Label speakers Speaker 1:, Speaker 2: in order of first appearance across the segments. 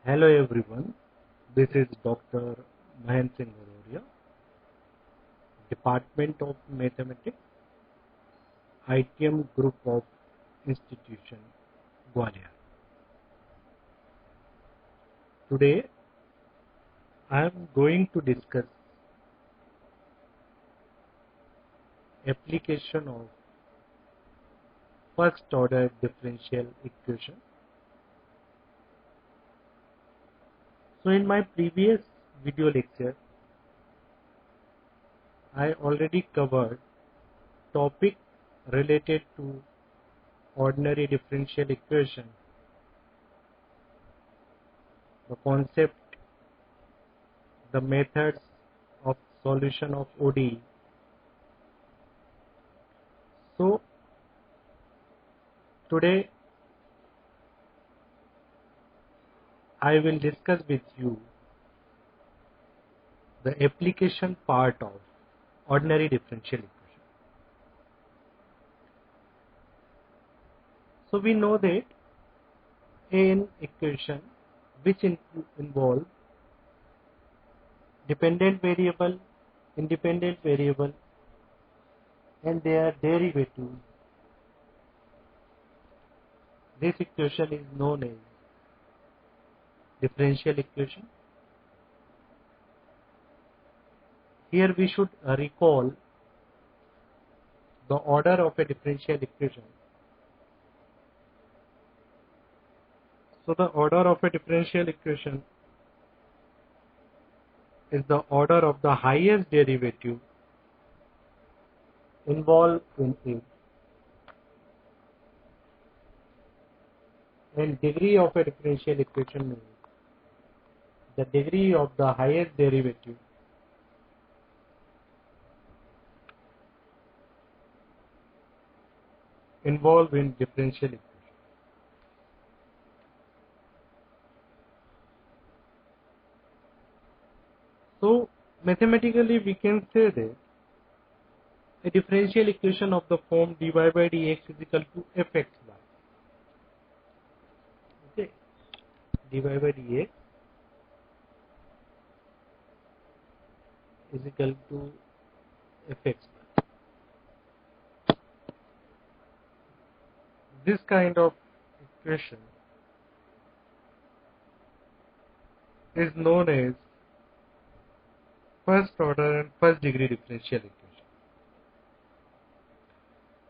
Speaker 1: Hello everyone, this is Dr. Mahen Singh Garodia, Department of Mathematics, ITM Group of Institution, Gwalior. Today I am going to discuss application of first order differential equation. So in my previous video lecture, I already covered topic related to ordinary differential equation, the concept, the methods of solution of ODE. So today I will discuss with you the application part of ordinary differential equation. So we know that an equation which involve dependent variable, independent variable and their derivatives, this equation is known as differential equation. Here we should recall the order of a differential equation. So the order of a differential equation is the order of the highest derivative involved in it, and degree of a differential equation means the degree of the highest derivative involved in differential equation. So mathematically we can say that a differential equation of the form dy by dx is equal to fxy. Okay, dy by dx is equal to fxy. This kind of equation is known as first order and first degree differential equation.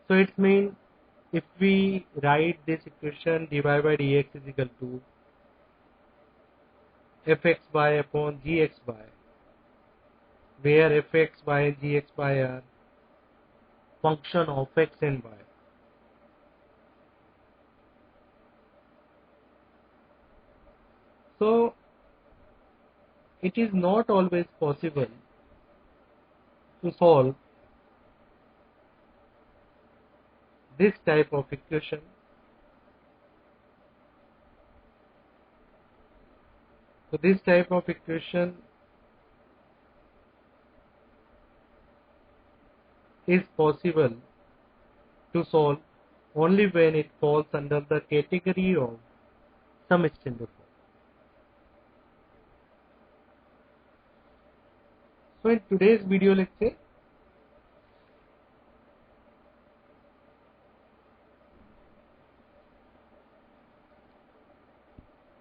Speaker 1: So it means if we write this equation dy by dx is equal to fxy upon gxy, where fxy and gxy are function of x and y. So it is not always possible to solve this type of equation So this type of equation is possible to solve only when it falls under the category of sum extender form. So in today's video lecture,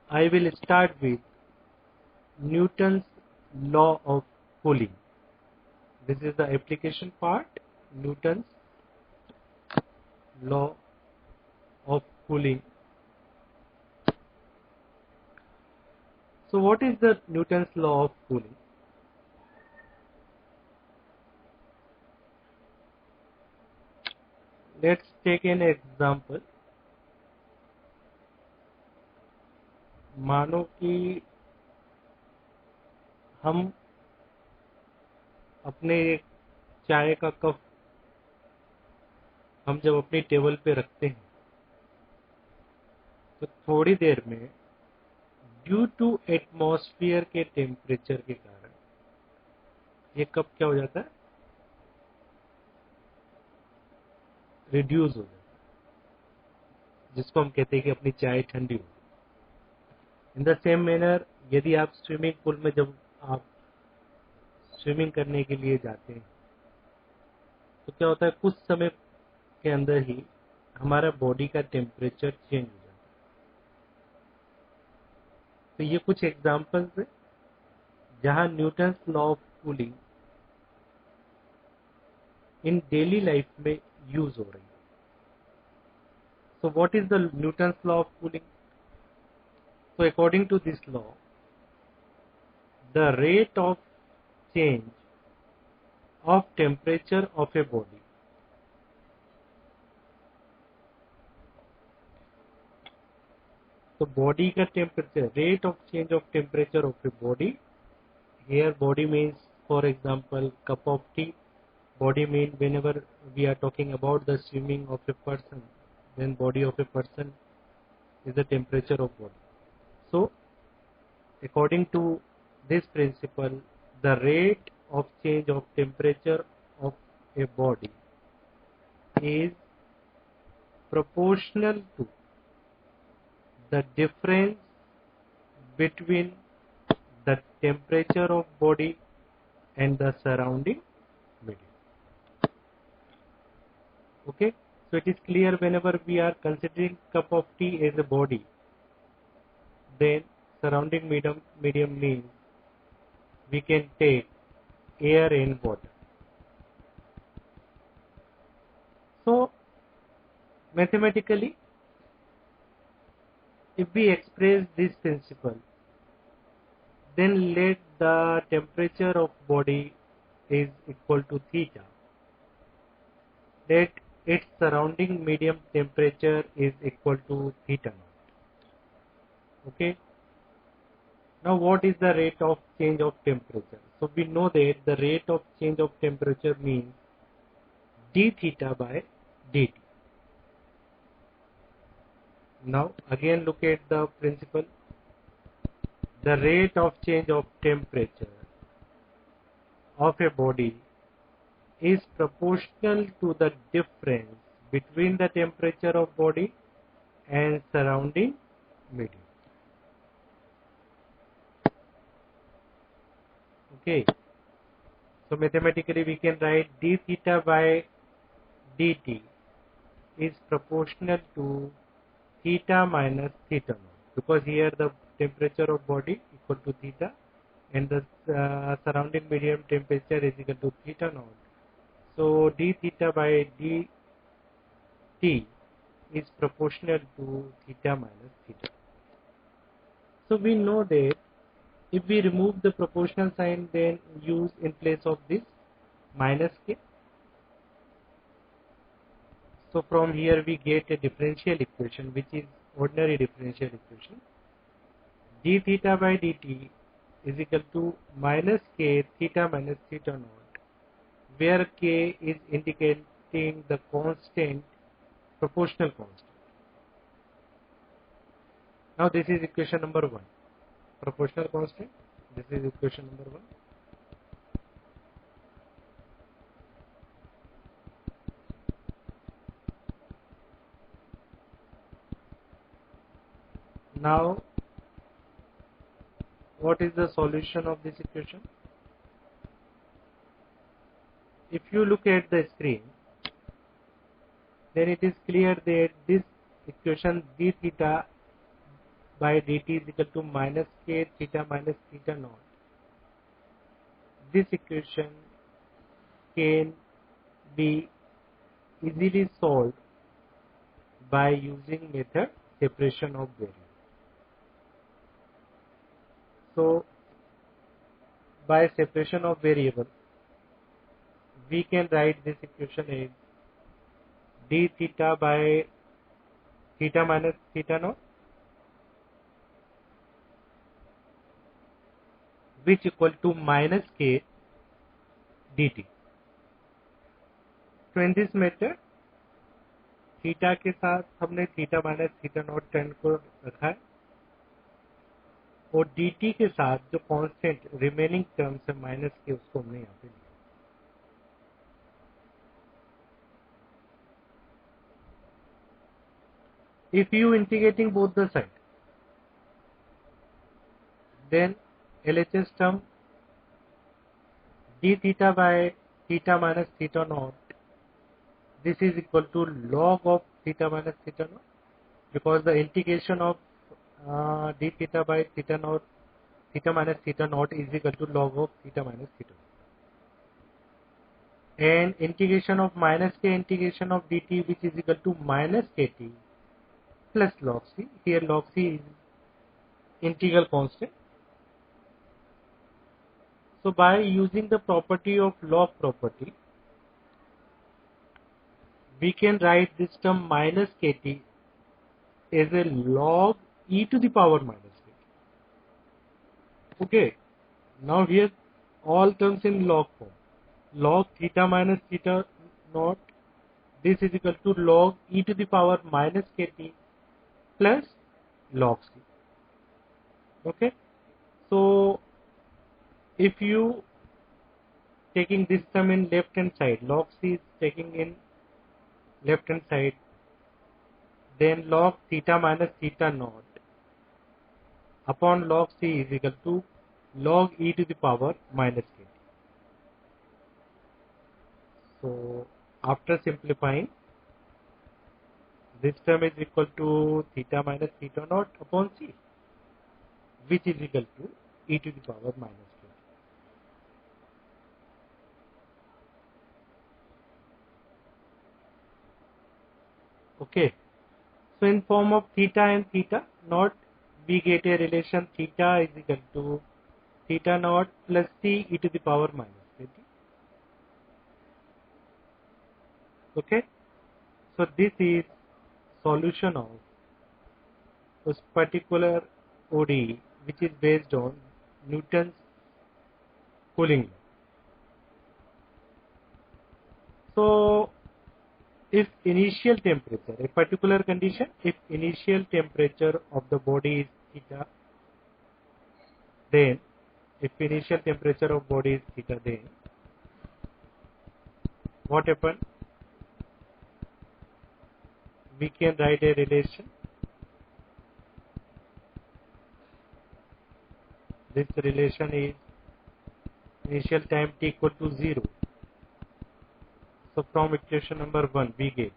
Speaker 1: I will start with Newton's law of cooling. This is the application part, Newton's law of cooling. So what is the Newton's law of cooling? Let's take an example. मानो कि हम अपने चाय का cup हम जब अपनी table पे रखते हैं तो थोड़ी देर में ड्यू टू एटमॉस्फेयर के टेम्परेचर के कारण ये कप क्या हो जाता है, रिड्यूस हो जाता है, जिसको हम कहते हैं कि अपनी चाय ठंडी हो गई। इन द सेम मैनर यदि आप स्विमिंग पूल में जब आप स्विमिंग करने के लिए जाते हैं तो क्या होता है, कुछ समय के अंदर ही हमारा बॉडी का टेम्परेचर चेंज हो जाता है। तो ये कुछ एग्जांपल्स है जहां Newton's law of cooling in daily life में यूज हो रही है। So what is the Newton's law of cooling? So according to this law, the rate of change of temperature of a body so body का temperature, rate of change of temperature of a body, here body means for example cup of tea, body means whenever we are talking about the swimming of a person, then body of a person is the temperature of body. So according to this principle, the rate of change of temperature of a body is proportional to the difference between the temperature of body and the surrounding medium. Okay, so it is clear whenever we are considering cup of tea as a body, then surrounding medium means we can take air and water. So mathematically, if we express this principle, then let the temperature of body is equal to theta. Let its surrounding medium temperature is equal to theta naught. Okay. Now what is the rate of change of temperature? So we know that the rate of change of temperature means d theta by dt. Now again look at the principle. The rate of change of temperature of a body is proportional to the difference between the temperature of body and surrounding medium. Okay, so mathematically we can write d theta by dt is proportional to theta minus theta naught, because here the temperature of body equal to theta and the surrounding medium temperature is equal to theta naught. So d theta by dt is proportional to theta minus theta. So we know that if we remove the proportional sign, then use in place of this minus k. So from here we get a differential equation, which is ordinary differential equation. D theta by dt is equal to minus k theta minus theta naught, where k is indicating the constant, proportional constant. Now this is equation number 1, proportional constant. This is equation number 1. Now what is the solution of this equation? If you look at the screen, then it is clear that this equation d theta by dt is equal to minus k theta minus theta naught. This equation can be easily solved by using method separation of variable. So by separation of variable, we can write this equation as d theta by theta minus theta naught, which equal to minus k dt. So in this method, theta के साथ हमने theta minus theta naught ten को रखा है और dt के साथ जो कांस्टेंट रिमेनिंग टर्म्स है माइनस के, उसको हमने यहाँ पे लिया. If you integrating both the side, then LHS term d theta by theta minus theta naught, this is equal to log of theta minus theta naught, because the integration of d theta by theta naught, theta minus theta naught is equal to log of theta minus theta naught. And integration of minus k integration of dt, which is equal to minus kt plus log c. Here log c is integral constant. So by using the property of log property, we can write this term minus kt as a log e to the power minus kt. Okay, now here all terms in log form. Log theta minus theta naught, this is equal to log e to the power minus kt plus log c. Okay, so if you taking this term in left hand side, log c is taking in left hand side, then log theta minus theta naught upon log c is equal to log e to the power minus kt. So after simplifying, this term is equal to theta minus theta naught upon c, which is equal to e to the power minus kt. Okay, so in form of theta and theta naught, we get a relation theta is equal to theta naught plus c e to the power minus kt. Okay, so this is solution of this particular ODE, which is based on Newton's cooling law. So if initial temperature, a particular condition, if initial temperature of the body is theta, then if initial temperature of body is theta, then what happens? We can write a relation. This relation is initial time t equal to 0. So from equation number 1 we get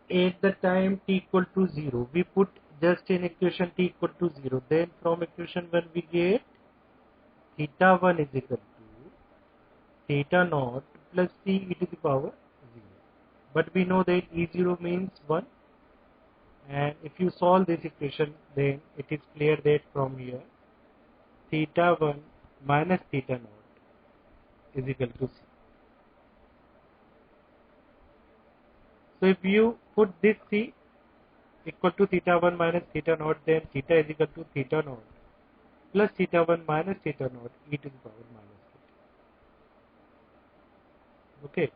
Speaker 1: at the time t equal to 0, we put just in equation t equal to 0. Then from equation 1 we get theta 1 is equal to theta naught plus c e to the power 0. But we know that E0 means 1. And if you solve this equation, then it is clear that from here theta 1 minus theta naught is equal to c. So if you put this c equal to theta 1 minus theta naught, then theta is equal to theta naught plus theta 1 minus theta naught e to the power minus theta. Okay.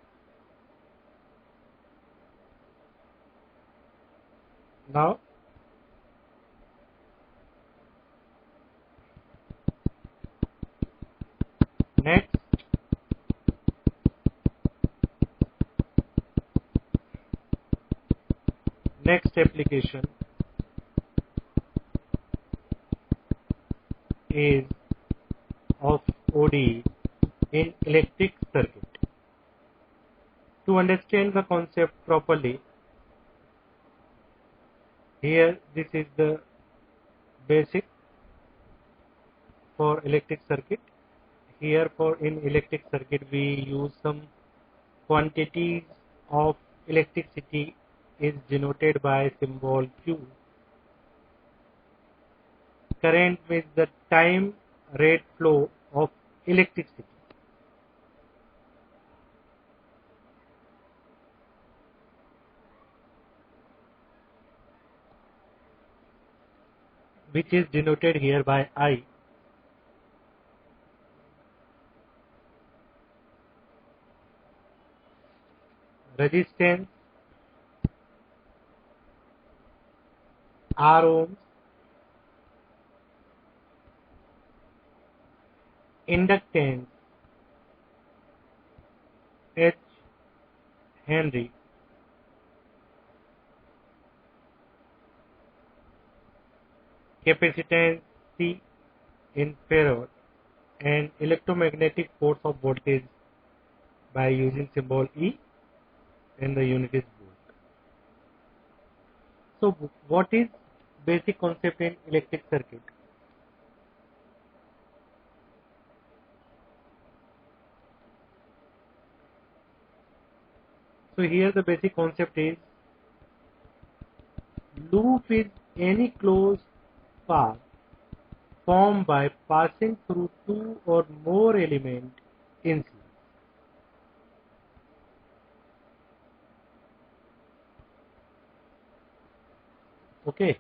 Speaker 1: Now next application is of ODE in electric circuit. To understand the concept properly, here this is the basic for electric circuit. Here for in electric circuit we use some quantities of electricity is denoted by symbol Q. Current with the time rate flow of electricity. Which is denoted here by I. Resistance R ohms, inductance H, Henry, capacitance C in farad, and electromagnetic force of voltage by using symbol E, and the unit is volt. So what is basic concept in electric circuit? So here the basic concept is loop is any closed path formed by passing through two or more elements in series. Okay.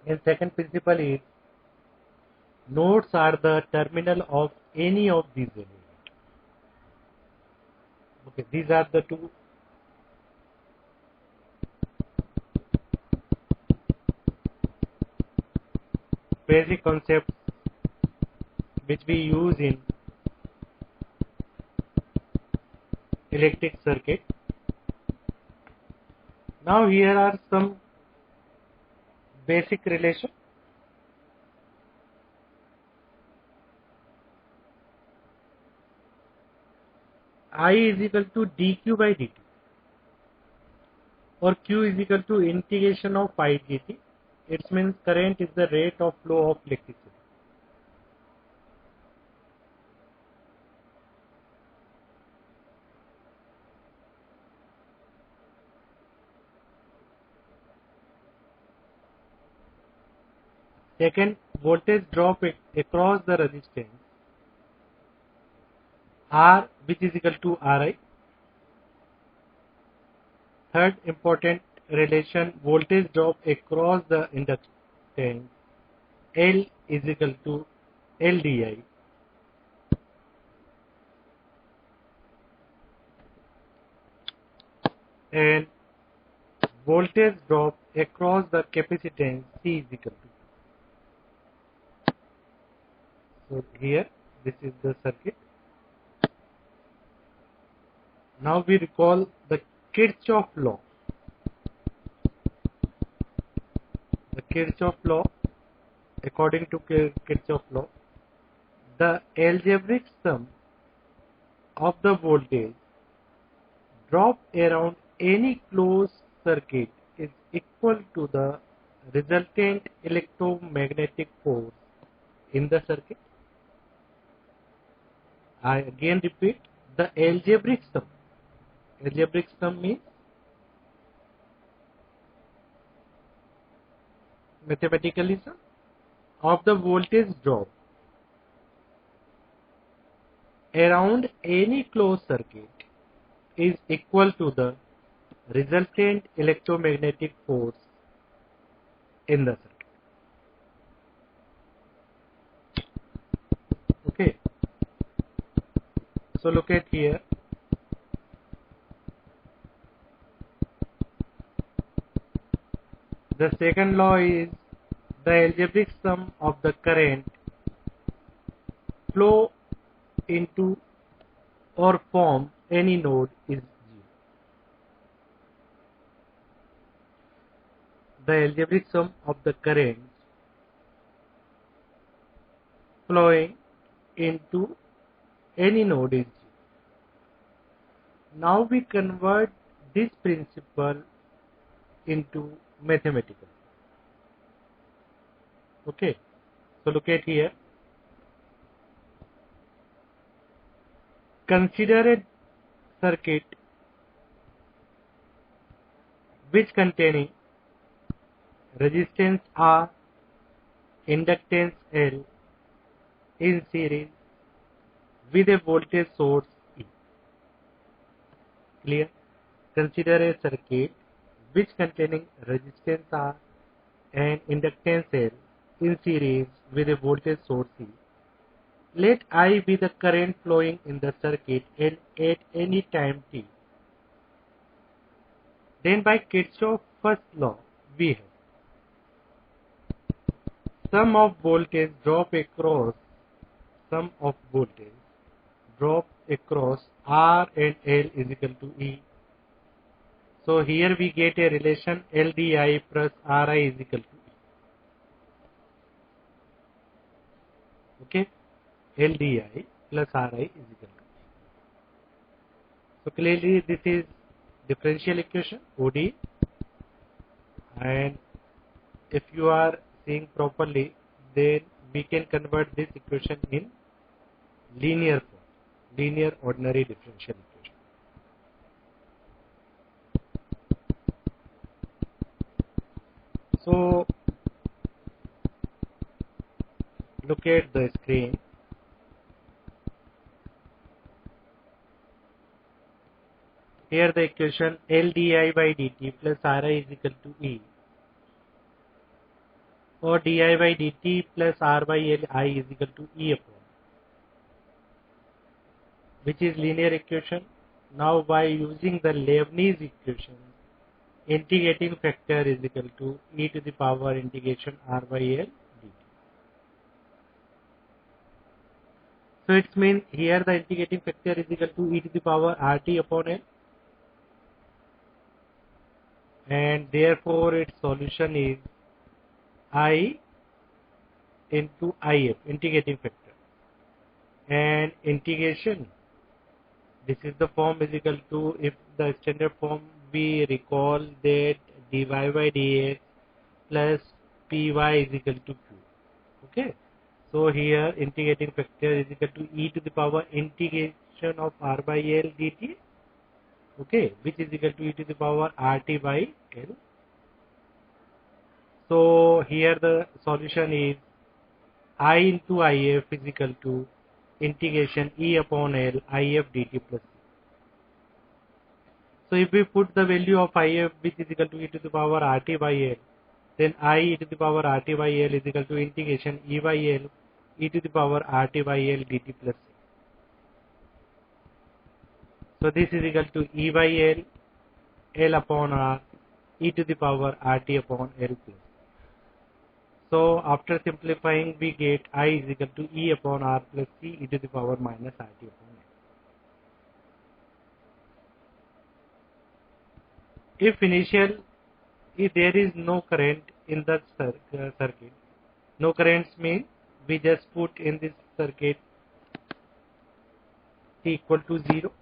Speaker 1: And second principle is nodes are the terminal of any of these elements. Okay, these are the two basic concepts which we use in electric circuit. Now here are some basic relation. I is equal to dq by dt, or q is equal to integration of phi dt. It means current is the rate of flow of electricity. Second, voltage drop across the resistance R, which is equal to Ri. Third important relation, voltage drop across the inductance L is equal to LDI. And voltage drop across the capacitance C is equal to. So here, this is the circuit. Now we recall the Kirchhoff law. The Kirchhoff law, according to Kirchhoff law, the algebraic sum of the voltage drop around any closed circuit is equal to the resultant electromagnetic force in the circuit. I again repeat, the algebraic sum. Algebraic sum means mathematically sum of the voltage drop around any closed circuit is equal to the resultant electromagnetic force in the circuit. Okay. So look at here. The second law is the algebraic sum of the current flow into or form any node is 0. The algebraic sum of the current flowing into any node is 0. Now we convert this principle into mathematical. Okay, so look at here. Consider a circuit which containing resistance R, inductance L in series with a voltage source E. Clear? Consider a circuit which containing resistance R and inductance L in series with a voltage source E. Let I be the current flowing in the circuit and at any time t. Then by Kirchhoff's first law, we have sum of voltage drop across R and L is equal to E. So here we get a relation LDI plus RI is equal to E. Okay, LDI plus RI is equal to E. So clearly this is differential equation ODE, and if you are seeing properly, then we can convert this equation in linear form, linear ordinary differential equation. So look at the screen. Here the equation LDI by dt plus RI is equal to E, or di by dt plus R by Li is equal to E upon, which is linear equation. Now by using the Leibniz equation, integrating factor is equal to e to the power integration R by L dt. So it means here the integrating factor is equal to e to the power RT upon L, and therefore its solution is I into IF, integrating factor, and integration, this is the form, is equal to, if the standard form we recall that dy by dx plus py is equal to q. Okay, so here integrating factor is equal to e to the power integration of R by L dt, okay, which is equal to e to the power RT by L. So here the solution is I into IF is equal to integration E upon L IF dt plus C. So if we put the value of IF, which is equal to e to the power RT by L, then I e to the power RT by L is equal to integration E by L e to the power RT by L dt plus C. So this is equal to E by L, L upon R, e to the power RT upon L plus C. So after simplifying, we get I is equal to E upon R plus C e to the power minus RT upon L. If there is no current in the circuit, no currents means we just put in this circuit T equal to 0,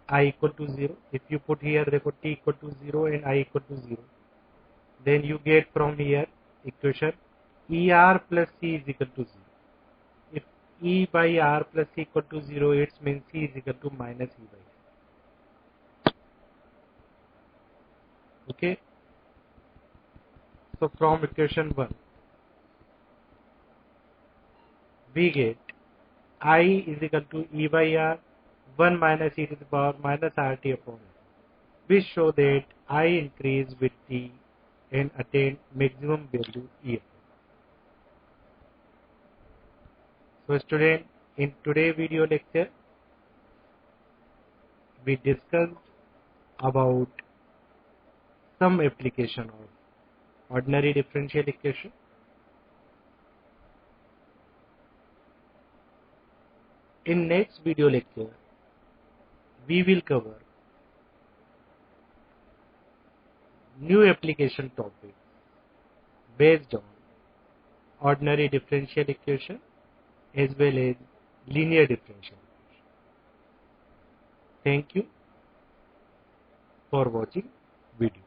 Speaker 1: I equal to 0. If you put here, therefore T equal to 0 and I equal to 0, then you get from here equation ER plus C is equal to 0. If E by R plus C equal to 0, it means C is equal to minus E by R. Okay. So from equation 1, we get I is equal to E by R, 1 minus e to the power minus RT upon L, which show that I increase with T and attain maximum value E. So student, in today's video lecture, we discussed about some application of ordinary differential equation. In next video lecture, we will cover new application topics based on ordinary differential equation as well as linear differential equation. Thank you for watching video.